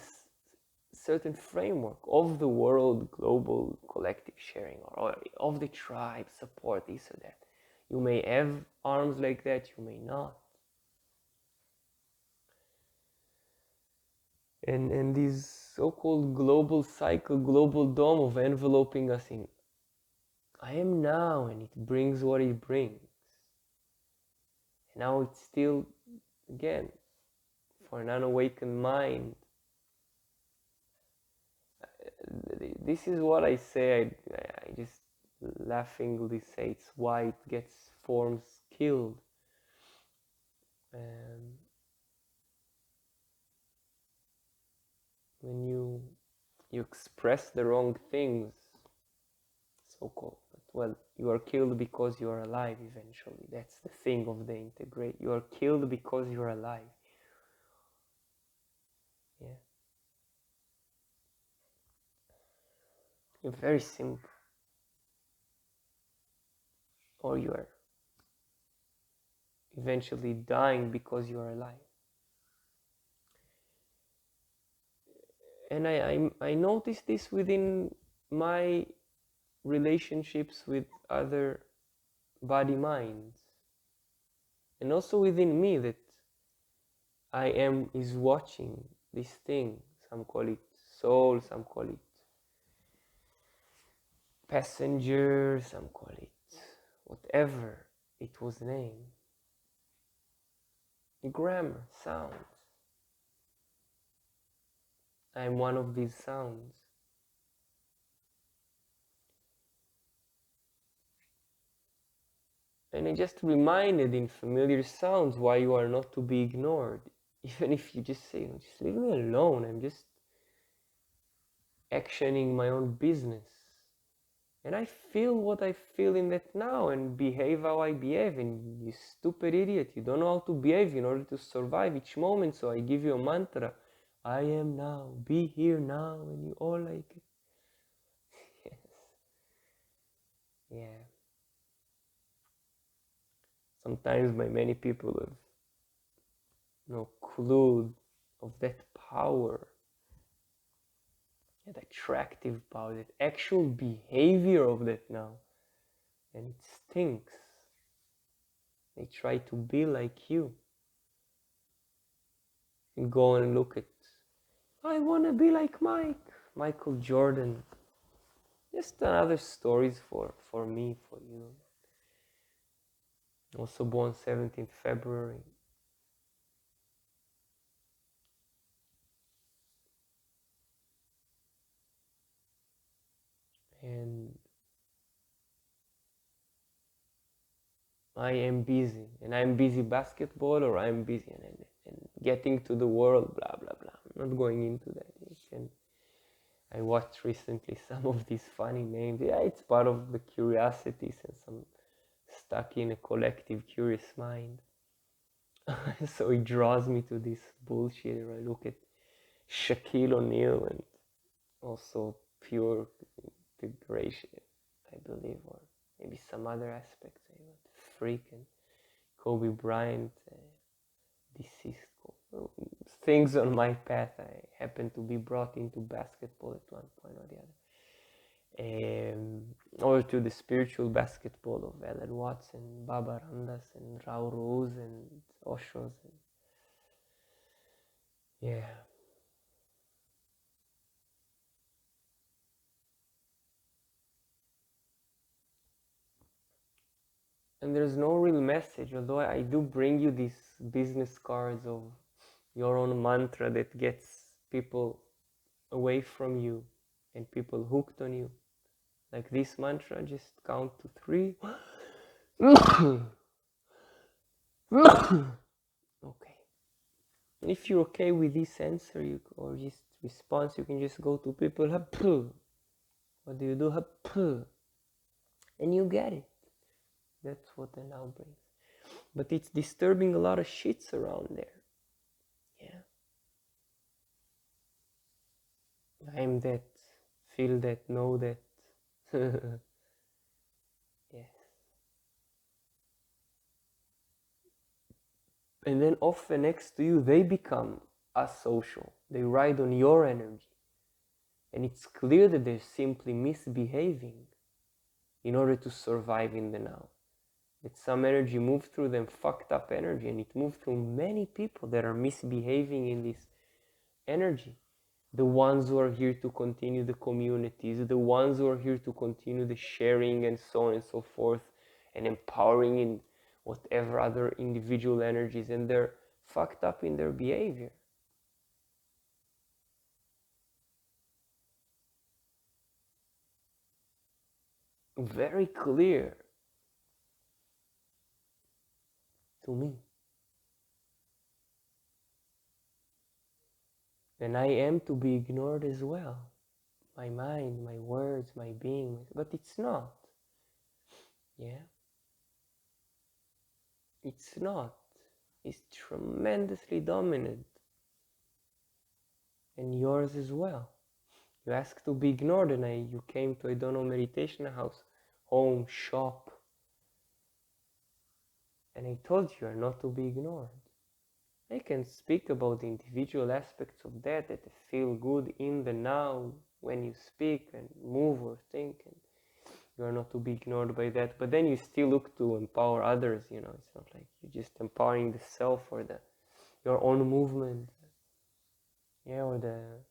certain framework of the world, global collective sharing, or of the tribe, support this or that. You may have arms like that, you may not. And this so-called global cycle, global dome of enveloping us in I am now, and it brings what it brings. And now it's still, again, for an unawakened mind, this is what I say. I just laughingly say it's why it gets forms killed. When you express the wrong things, so-called, but well, you are killed because you are alive. Eventually, that's the thing of the integrate. You are killed because you are alive. Yeah, you're very simple, or you are eventually dying because you are alive. And I noticed this within my relationships with other body minds, and also within me, that I am is watching this thing. Some call it soul, some call it passenger, some call it whatever it was named. Grammar, sounds. I am one of these sounds. And I just reminded in familiar sounds why you are not to be ignored. Even if you just say, just leave me alone, I'm just actioning my own business. And I feel what I feel in that now and behave how I behave. And you stupid idiot, you don't know how to behave in order to survive each moment. So I give you a mantra. I am now, be here now, and you all like it. Yes. Yeah. Sometimes by many people have no clue of that power, that attractive power, that actual behavior of that now. And it stinks. They try to be like you. You go and look at, I want to be like Michael Jordan. Just another stories for me, for you. Also born 17th February. and I am busy, and I'm busy basketball, or I'm busy and getting to the world, blah blah blah. I'm not going into that. I watched recently some of these funny names. Yeah, it's part of the curiosity since I'm stuck in a collective curious mind. So it draws me to this bullshit. I look at Shaquille O'Neal and also pure integration, I believe, or maybe some other aspects. Freak and Kobe Bryant, deceased. Things on my path. I happened to be brought into basketball at one point or the other. Or to the spiritual basketball of Ellen Watson, Baba Ramdas, and Rao Rose, and Osho's. And yeah. And there's no real message, although I do bring you these business cards of your own mantra that gets people away from you and people hooked on you. Like this mantra, just count to 3. Okay. And if you're okay with this answer, or this response, you can just go to people. What do you do? And you get it. That's what the now brings. But it's disturbing a lot of shits around there. Yeah. I'm that, feel that, know that. Yes. And then often next to you, they become asocial. They ride on your energy. And it's clear that they're simply misbehaving in order to survive in the now. That some energy moved through them, fucked up energy, and it moved through many people that are misbehaving in this energy. The ones who are here to continue the communities, the ones who are here to continue the sharing and so on and so forth, and empowering in whatever other individual energies, and they're fucked up in their behavior. Very clear to me. And I am to be ignored as well. My mind, my words, my being, but it's not. Yeah? It's not. It's tremendously dominant. And yours as well. You asked to be ignored, and you came to, I don't know, meditation house, home, shop. And I told you are not to be ignored. I can speak about the individual aspects of that feel good in the now when you speak and move or think, and you are not to be ignored by that. But then you still look to empower others, It's not like you're just empowering the self or your own movement, or the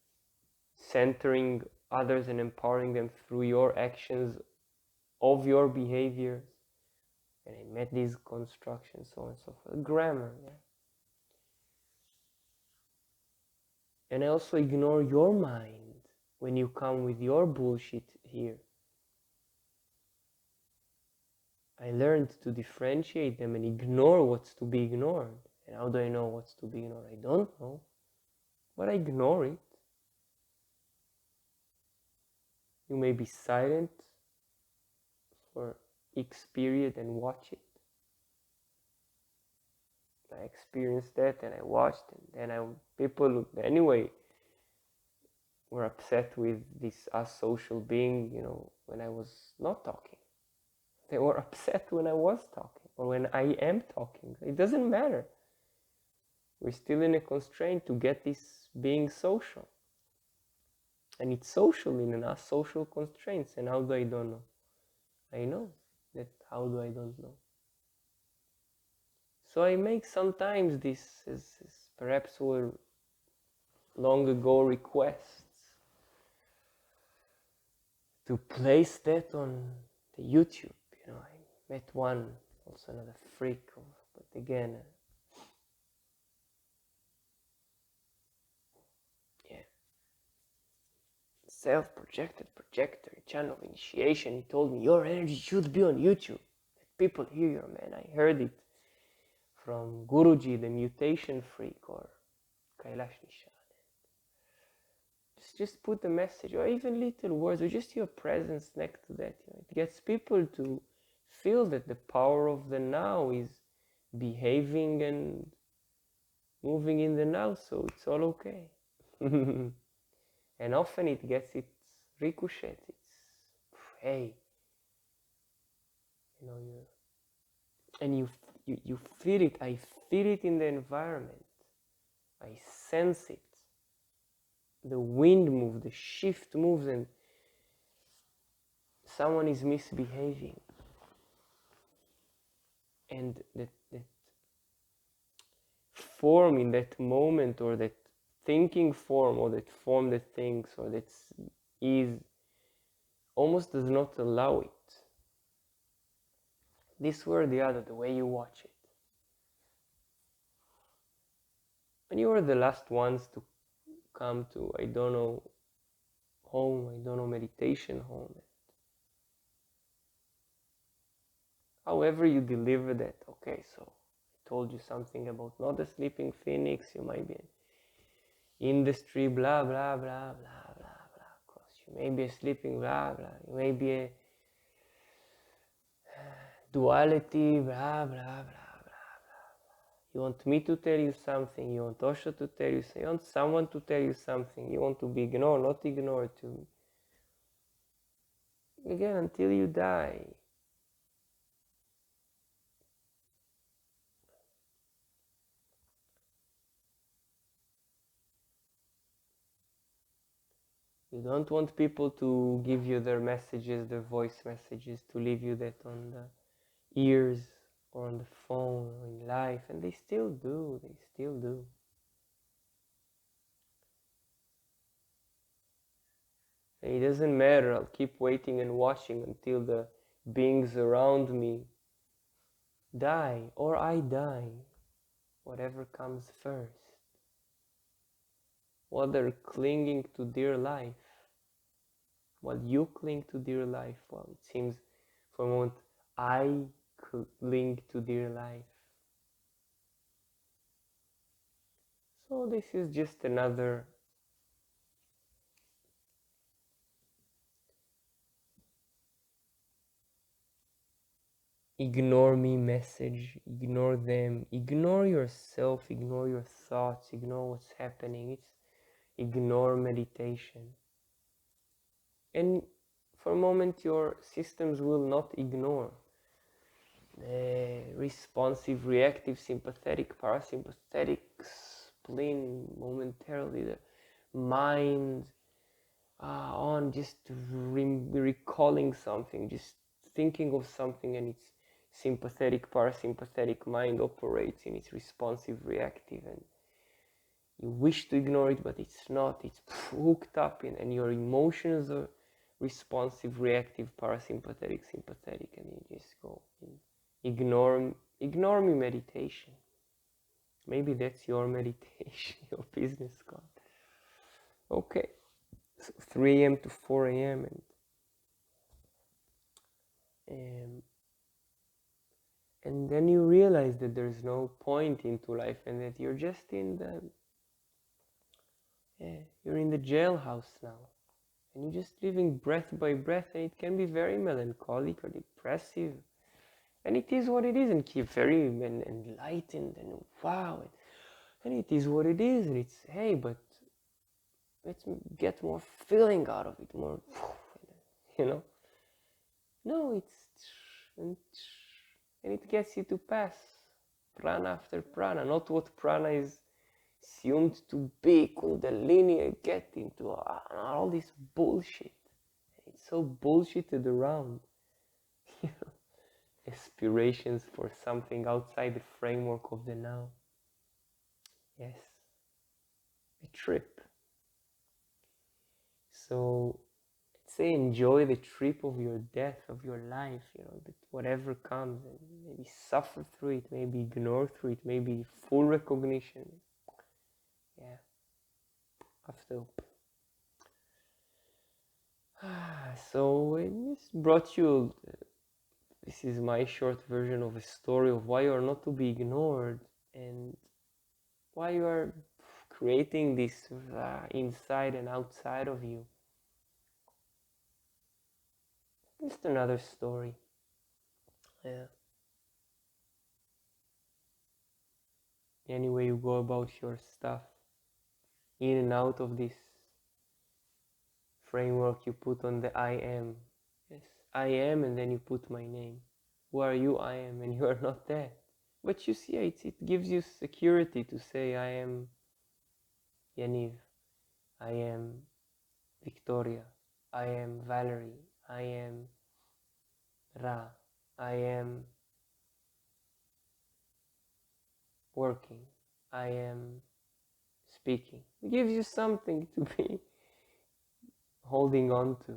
centering others and empowering them through your actions of your behaviors. And I met these constructions, so on and so forth. Grammar, yeah. And I also ignore your mind when you come with your bullshit here. I learned to differentiate them and ignore what's to be ignored. And how do I know what's to be ignored? I don't know, but I ignore it. You may be silent for X period and watch it. I experienced that and I watched, and then people anyway were upset with this asocial being, when I was not talking. They were upset when I was talking or when I am talking. It doesn't matter. We're still in a constraint to get this being social. And it's social in an asocial constraints. And how do I don't know? I know that how do I don't know? So I make sometimes this as perhaps were long ago requests to place that on the YouTube. I met one, also another freak, but again, yeah, self-projected projector, channel of initiation. He told me your energy should be on YouTube. Let people hear you, man. I heard it from Guruji, the mutation freak, or Kailash Nishan. Just put a message, or even little words, or just your presence next to that. It gets people to feel that the power of the now is behaving and moving in the now, so it's all okay. And often it gets its ricochet. It's, hey, you feel it. I feel it in the environment. I sense it. The wind moves, the shift moves, and someone is misbehaving. And that form in that moment, or that thinking form, or that form that thinks, or that is, almost does not allow it. This way or the other, the way you watch it. And you are the last ones to come to, I don't know, home, I don't know, meditation home. However you deliver that, okay, so I told you something about not the sleeping phoenix, you might be an industry, blah, blah, blah, blah, blah, blah, of course. You may be a sleeping, blah, blah, you may be a duality, blah, blah, blah, blah, blah. You want me to tell you something, you want Osho to tell you something, you want someone to tell you something, you want to be ignored, not ignored, to again, until you die. You don't want people to give you their messages, their voice messages, to leave you that on the ears or on the phone or in life, and they still do, they still do. And it doesn't matter, I'll keep waiting and watching until the beings around me die, or I die, whatever comes first. While they're clinging to dear life, while you cling to dear life, well, it seems for a moment I cling to dear life. So this is just another ignore me message, ignore them, ignore yourself, ignore your thoughts, ignore what's happening. It's ignore meditation. And for a moment your systems will not ignore. Responsive, reactive, sympathetic, parasympathetic, spleen, momentarily, the mind on just recalling something, just thinking of something, and its sympathetic, parasympathetic mind operates in its responsive, reactive, and you wish to ignore it, but it's not. It's hooked up in, and your emotions are responsive, reactive, parasympathetic, sympathetic, and you just go ignore me meditation. Maybe that's your meditation, your business card. Okay, so 3 a.m. to 4 a.m. And then you realize that there's no point into life, and that you're just in the you're in the jailhouse now, and you're just living breath by breath, and it can be very melancholic or depressive, and it is what it is, and keep very enlightened and wow, and it is what it is, and it's hey, but let's get more feeling out of it, more, you know. No, and it gets you to pass prana after prana, not what prana is assumed to be, kundalini, get into all this bullshit. It's so bullshitted around. Aspirations for something outside the framework of the now. Yes, a trip. So say enjoy the trip of your death, of your life, that whatever comes, and maybe suffer through it, maybe ignore through it, maybe full recognition. Yeah, have to. So it just brought you. This is my short version of a story of why you are not to be ignored and why you are creating this inside and outside of you. Just another story. Yeah. Any way you go about your stuff, in and out of this framework you put on the I am. Yes, I am, and then you put my name. Who are you? I am, and you are not that. But you see, it gives you security to say, I am Yaniv, I am Victoria, I am Valerie, I am Ra, I am working, I am speaking. It gives you something to be holding on to.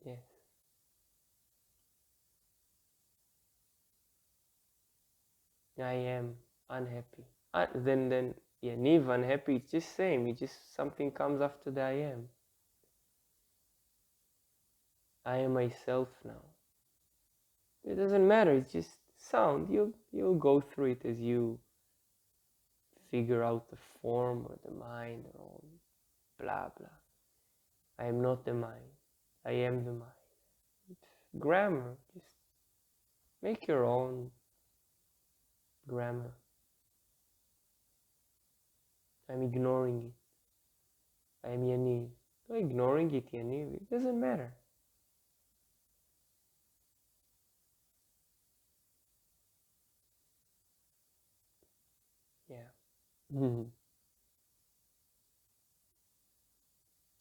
Yes, I am unhappy. Then, Yaniv unhappy. It's just same. It just something comes after the I am. I am myself now. It doesn't matter. It's just sound. You'll go through it as you figure out the form or the mind or all blah blah. I am not the mind. I am the mind. Grammar. Just make your own grammar. I'm ignoring it. I am Yaniv. No ignoring it, Yaniv. It doesn't matter. Yeah.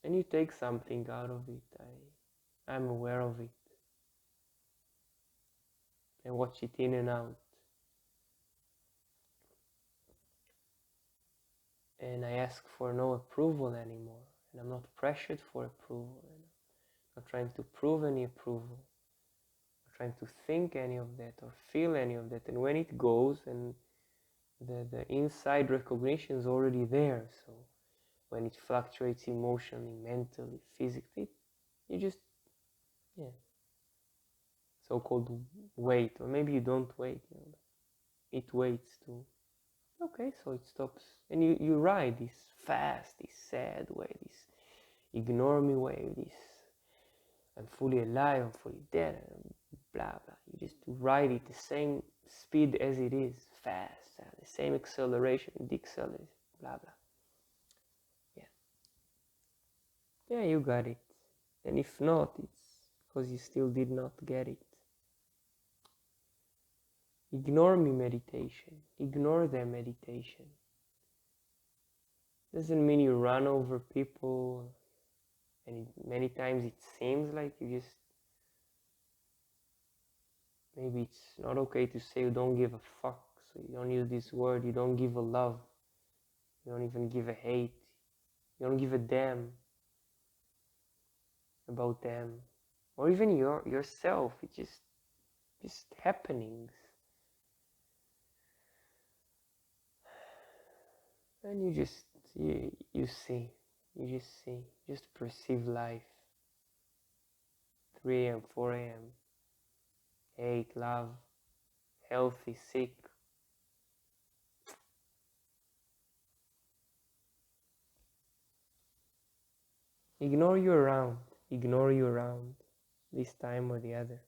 And you take something out of it. I'm aware of it. I watch it in and out. And I ask for no approval anymore. And I'm not pressured for approval. And I'm not trying to prove any approval. I'm not trying to think any of that or feel any of that. And when it goes, and the inside recognition is already there. So when it fluctuates emotionally, mentally, physically, you just, yeah, so-called wait. Or maybe you don't wait. It waits too. Okay, so it stops. And you ride this fast, this sad way, this ignore me way, this I'm fully alive, I'm fully dead, and blah blah. You just ride it the same speed as it is, fast, the same acceleration, deceleration, blah blah. Yeah. Yeah, you got it. And if not, it's because you still did not get it. Ignore me meditation. Ignore their meditation. Doesn't mean you run over people, and many times it seems like you just, maybe it's not okay to say you don't give a fuck, so you don't use this word. You don't give a love, you don't even give a hate, you don't give a damn about them, or even yourself. It's just happenings, and you see, you just see, just perceive life. 3 a.m., 4 a.m., hate, love, healthy, sick. Ignore you around, ignore you around, this time or the other.